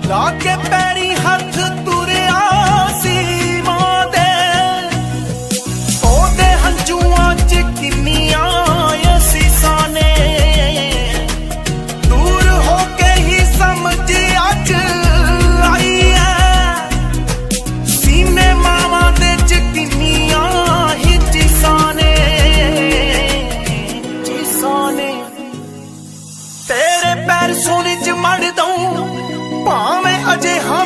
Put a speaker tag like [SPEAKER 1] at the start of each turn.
[SPEAKER 1] ਲਾ ਕੇ ਪੈਰੀ ਹੱਥ ਤੁਰਿਆ ਸੀ ਮਾਂ ਦੇ, ਉਹਦੇ ਹੰਝੂਆਂ ਚ ਕਿੰਨੀਆਂ ਅਸੀਸਾਂ ਨੇ, ਦੂਰ ਹੋ ਕੇ ਹੀ ਸਮਝ ਅੱਜ ਆਈ ਐ, ਸੀਨੇ ਮਾਵਾਂ ਦੇ ਚ ਕਿੰਨੀਆਂ ਹੀ ਚੀਸਾਂ ਨੇ, ਚੀਸਾਂ ਨੇ। ਤੇਰੇ ਪੈਰ ਸੋਨੇ ਚ ਮੜ ਦਊਂ ਭਾਵੇਂ ਅਜੇ ਹਾਂ